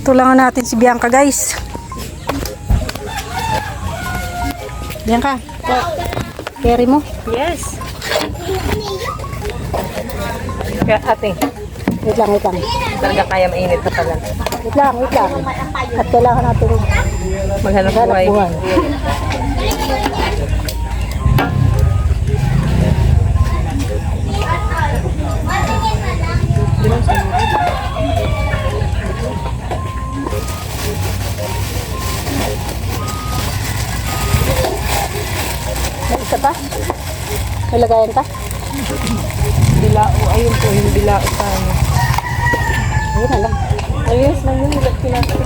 Tulangan natin si Bianca, guys. Bianca, carry mo? Yes. Kaya ate, Wait lang, wait lang. talaga kaya mainit na pala. Wait lang, wait lang. At kailangan natin Maghanap hanap buhay. buhay. May isa pa? May lagayan pa? Bilao, ayun po yung bilao sa ano. Ayun na lang. Ayos lang yun, ilag pinasok.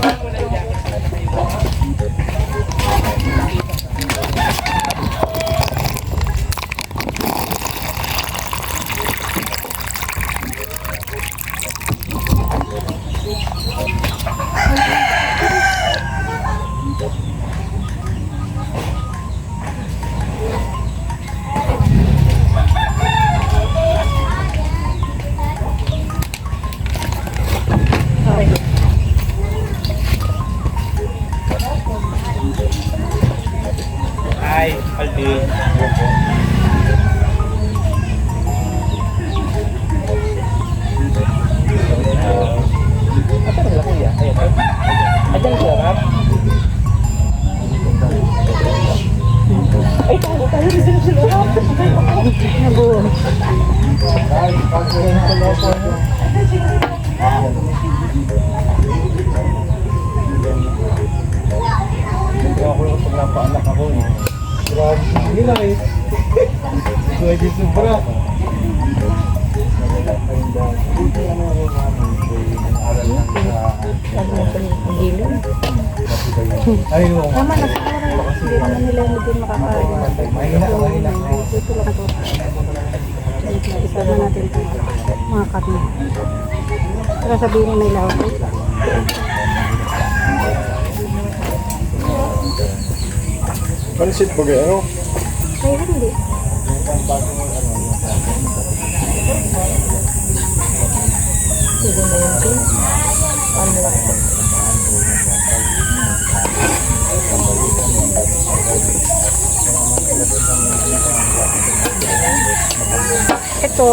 Hi, Alvin. Apa yang laki ya? Ayo, aja siapa? Tayo di sini sila. Nabuo. Ako yung pag napaanak ako eh. Grabe nila eh. Pwede sobra. Ayun. Tama na sa oras. Hindi naman nila hindi makakain. Mahina. Ito lang to. Isa na natin ito. Mga karne. Tara sabihin may lahat. Pansit ba ano? Kaya hindi. Sige na yun, Pin. Ano lang po. Ito.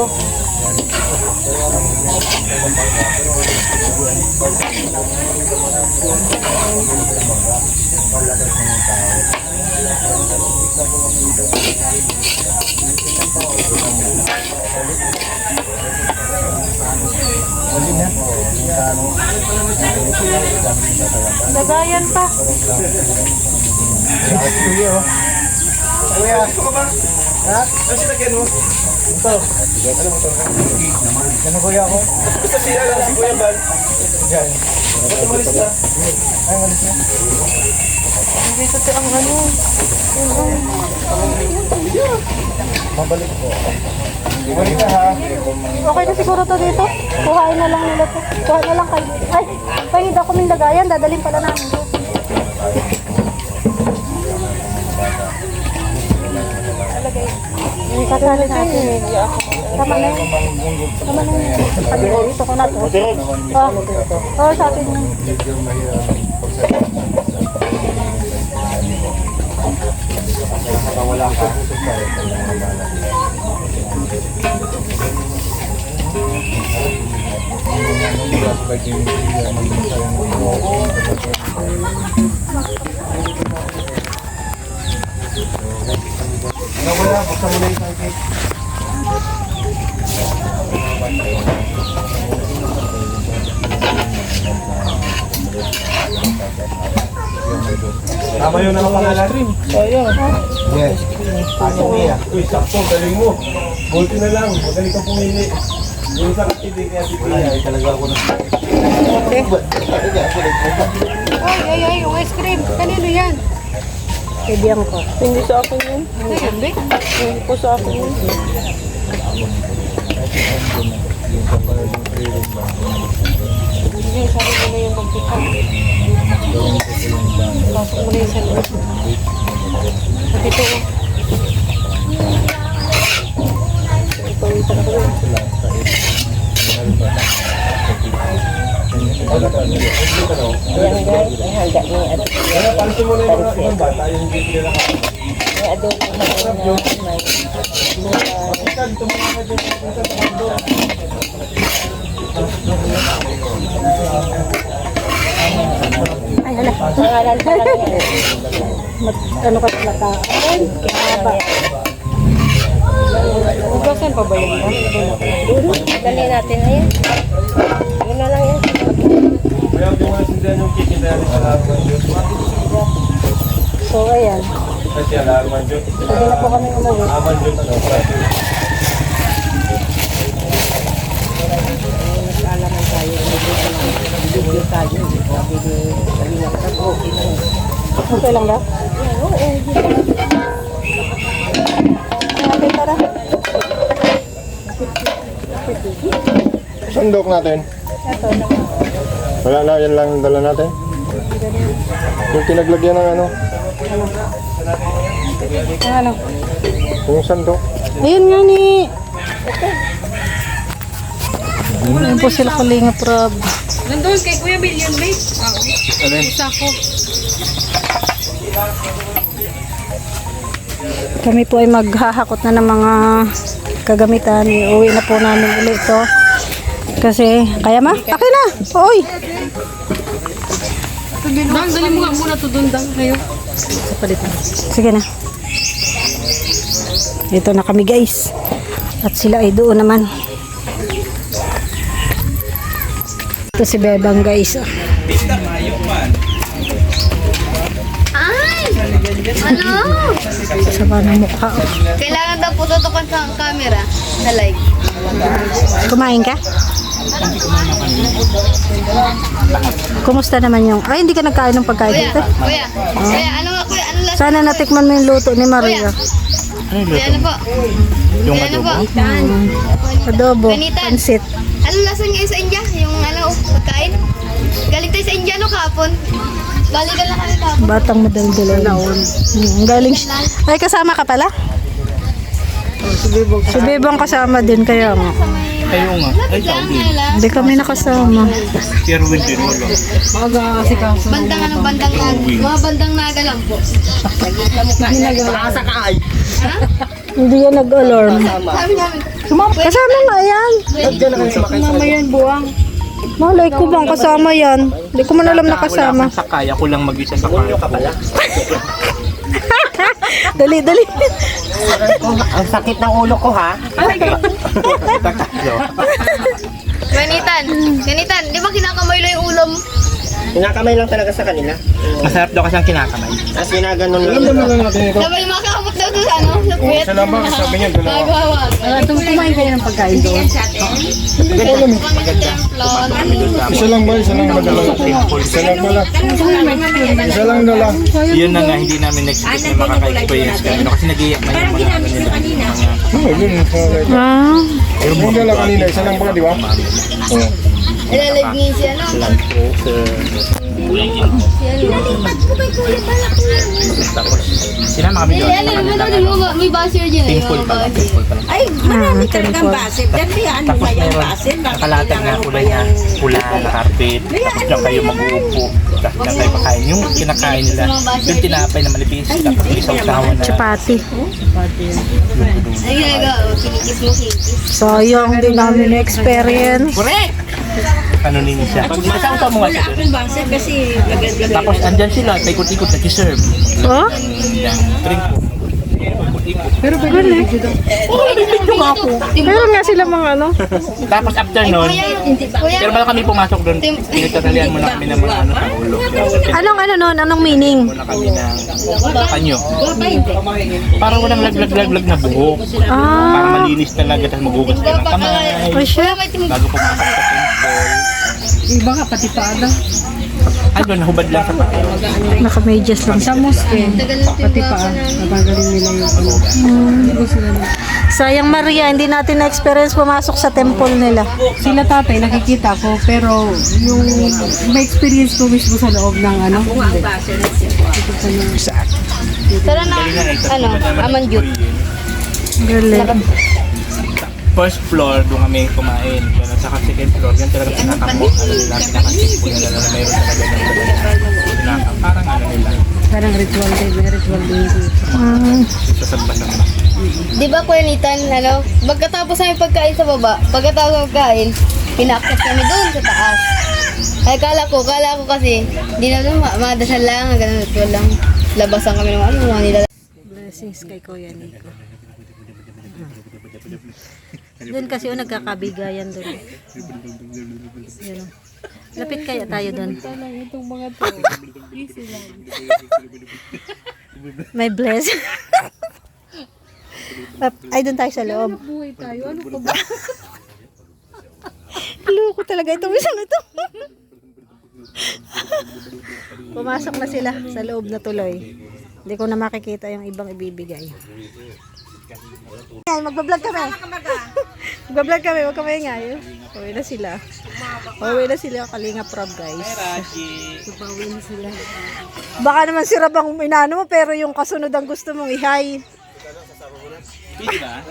Lagayan pa. Kuya, ito ka ba? Ha? Ano sinagyan mo? Ito. Ano mo ito? Ano kuya ako? Basta siya lang si Kuya Bal. Diyan. Ba't umalis na? Ay, umalis na. Hindi sa ang ano. Mabalik po. Bumalik na ha. Okay na siguro to dito. Kuhain na lang nila to. Kuha na lang kayo. Ay, pahid ako ng lagayan. Dadalhin pala namin doon. Yung kasali natin. Tama na yun. Tama na yun. Sabi ko, ito ko na to. Oo, sa atin yun. Wala ka. Ano kuya? Buksan mo na yung pancake. Tama yun ang pangalan? Yes. Uy, sakto, galing mo. Bulti na lang, magaling kang pumili. Yung sa katibig kaya si Kuya. Ay, talaga ako na. Ay, yung ice cream. Kanino yan? Kay Bianca. Hindi sa akin yun. Hindi ko sa akin yun. Hindi, sabi ko na yung magpika. Pasok mo na yung sa loob. Sabi ko, ipawisan ako yun. Wala ka. Ayan guys, ang handa ni adobo. Kaya pansin mo na yung mga ibang bata, yung bibili na ka. May adobo na may gulay. Ay, hala. Pangalan pa lang yan. Ano ka lata? Ay, haba. Ugasan pa ba yun? Dali natin ayan. Yun na lang yan. Kaya yung mga sindihan yung kitchen na yan sa alarman Diyos. So, ayan. Kasi alarman Diyos. Pwede na po kami umuwi. Alarman Diyos, ano, Friday. Nag-alaman tayo. Video tayo. Okay lang ba? Okay, tara. Sandok natin. Ito, Wala na, yan lang ang dala natin. Yung pinaglagyan ng ano, ano? yung sandok. Ayun nga ni. Ayun po sila Kalinga Prab. Nandun kay Kuya Bill yun, babe. Isa ko. Kami po ay maghahakot na ng mga kagamitan. Iuwi na po namin ulit ito. Kasi, kaya ma? Akin na! Oy! Dang, dali mo nga muna to doon, Dang. Ngayon. Sige na. Ito na kami guys. At sila ay doon naman. Ito si Bebang guys. Ay! Ano? Sama ng mukha. Kailangan daw po tutukan sa camera sa live. Kumain ka? Kumusta naman yung... Ay, hindi ka nagkain ng pagkain Kuya, dito? kuya, kuya, ano nga kuya? Ano lasa? Sana natikman mo yung luto ni Maria. Kuya, ano po? Yung ano po? Adobo, Ganitan. pansit. Ano lasa niya sa India? Yung ano, pagkain? Galing tayo sa India no kahapon? Balikan lang kami kahapon. Batang madaldal. Galing siya. Ay, kasama ka pala? Si Bebang kasama din kaya nga. Sa may... Kayo nga. Ay, Lapit lang, lang. Hindi kami nakasama. Sherwin din wala. Bandang ano, bandang mga bandang naga lang po. Hindi yan nag-alarm. Sabi namin, Kasama nga yan. Mama yan, buwang. Malay ko bang kasama yan. Hindi ko man alam na kasama. Sakay, ako lang mag-isa sa kaya ko. Dali, dali. Ang sakit ng ulo ko ha. Ganitan, di ba kinakamay lang yung ulam? Kinakamay lang talaga sa kanila. Masarap daw kasi ang kinakamay. As ginaganon lang. Alam naman natin ito. Sabay makakamot daw doon sa ano, sa puwet. Sa labang, sabi niya, dalawa. Nagwawag. Kumain kayo ng pagkain doon. Kami sa templo. Isa lang ba? Isa lang madala. Isa lang pala. Isa lang dala. Yun na nga, hindi namin next-expect na makaka-experience ka. Kasi nag-iyak na yung mga kanila. Oo, yun. Ah, Yung dala kanina, isa lang ba, di ba? Oo. Ilalive niya si ano. Tapos, sinama kami doon. Ano naman daw, di mo may basher dyan eh. Pimple pa lang, pimple pa lang. Ay, marami talagang basit. Dati ano Tapos ba yung meron, basit? Bakit nakalatag na kulay niya, pula na carpet. Tapos diyan kayo mag-uupo. Tapos diyan kayo pakain. Yung kinakain nila, yung tinapay na manipis. Tapos isaw-sawan na. chapati. Ay, ginagawa. Kinikis mo, kinikis. Sayang din namin na-experience. Correct! Ano nini siya? Pag masaw mo nga siya doon. Basit kasi lagad-lagad. Tapos andyan sila, paikot-ikot nag-serve. Oh? Yan, drink po. Paikot-ikot. Pero nga sila mga ano. Tapos after nun, Kuya, pero bago kami pumasok doon, pinagtatalian muna kami ng mga ano sa ulo. Anong ano nun? Anong meaning? Muna kami ng panyo. Parang walang laglag-laglag na buhok. Para Ah, malinis talaga, tapos magugas ka ng kamay. oh shit. may timog. Bago pumasok sa temple. Iba nga pati paada. Ay, doon, nahubad lang sa paa. Naka-medyas lang. Sa mosque. Tagal ng timba ko na. Natanggalin nila yung ano. Sayang Maria, hindi natin na-experience pumasok sa temple nila. Sila tatay nakikita ko pero yung may experience ko mismo sa loob ng ano. Tara na, ano, amanjut. Galing. first floor, doon kami kumain. Pero sa second floor, yan talaga pinakamo. Ano nila, pinakasipo nila na mayroon talaga ng pinaka. Parang ano nila. Parang ritual din, may ritual din. Sa samba-samba. Di ba, Kuya Nathan, ano, pagkatapos namin pagkain sa baba, pagkatapos ng pagkain, pinakit kami doon sa taas. Ay, kala ko kasi, di na doon, madasal lang, ganun, ritual lang. Labasan kami ng mga nila. Blessings kay Kuya Nico. Doon kasi nagkakabigayan doon. Yun, oh. Lapit kaya tayo doon. Itong mga to, easy lang. May bless. Ay, doon tayo sa loob. Buhay tayo, ano ka ba? Loko talaga itong isang ito. Pumasok na sila sa loob na tuloy. Hindi ko na makikita yung ibang ibibigay. Ay, magbablog kami. Magbablog kami, huwag kami ingay. Uwi na sila. Uwi na sila, Kalinga Prab, guys. Uwi na sila. Baka naman si Rab ang inaano mo, pero yung kasunod ang gusto mong ihay. Pwede ba?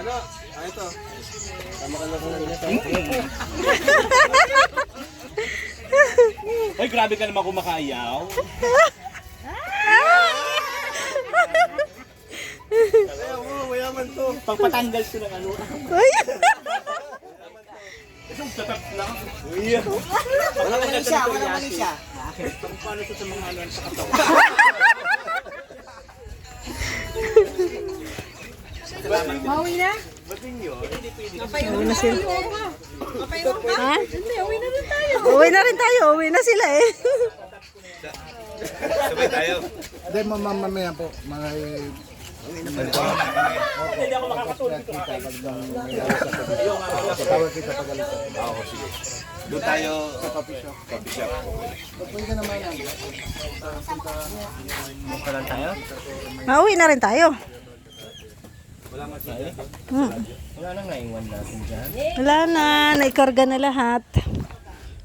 Ay, grabe ka naman kumakayaw. Mayaman to. Pagpatanggal ko ng ano. Uy! Isang tatap lang. Uy. Wala ka siya, wala ka siya. Paano ito sa mga ano sa katawan? Mauwi na? Uwi na sila. Ha? Uwi na rin tayo. Uwi na rin tayo. Uwi na sila eh. Sabay tayo. Hindi, mamaya po. Mga Hindi ako makakatulog dito. tawag kita pag alis. Oo, sige. Doon tayo sa coffee shop. Coffee shop. Pwede naman yan. Kalan tayo? Mauwi na rin tayo. Wala masaya. Wala nang naiwan natin dyan. Wala na. Naikarga na lahat.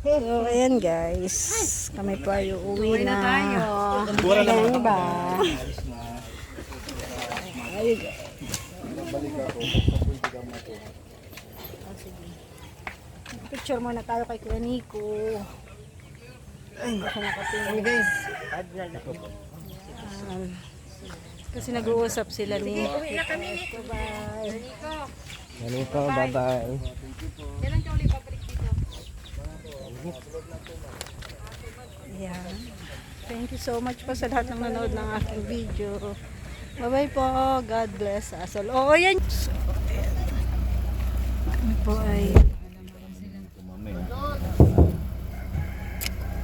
So, ayan guys. Kami pa yung uwi na. Bura na Ayan ba? Picture muna tayo kay Kuya Nico. Ay, hindi ko nakatingin guys. Kasi nag-uusap sila ni Uwi na kami ni bye. Ganito, bye-bye. Ayan. Thank you so much po sa lahat ng nanood ng aking video. Bye-bye po. God bless us all. Oo, yan. So, ayan. Kami po ay...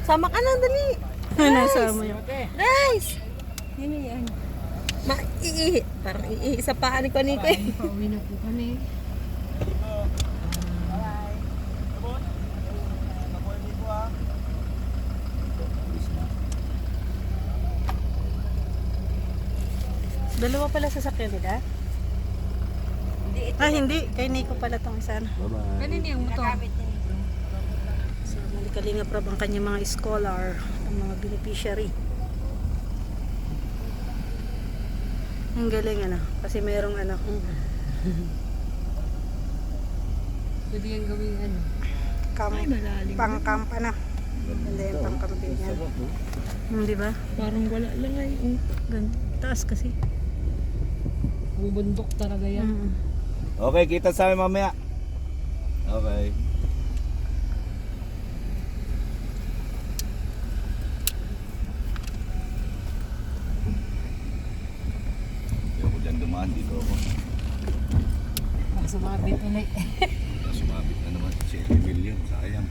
Sama ka na, dali. Nasama yun. Nice! Yan. Parang iisa pa ni ko eh. Pauwi na po kami. Dalawa pala sasakyan nila? Hindi. Kay Nico pala tong isa. Kanina yung motor. So, Kalinga Prab ang kanyang mga scholar, ang mga beneficiary. Ang galing ano, kasi merong ano. Pwede yung gawing ano. Pang-camp ano. Hindi yung pang-campingan. Di ba? Parang wala lang ay. Taas kasi. Bubundok talaga yan. Okay, kita sa amin mamaya. Okay. Ayoko dyan dumaan dito ako. Sumabit ulit. Sumabit na naman si Emilio, sayang.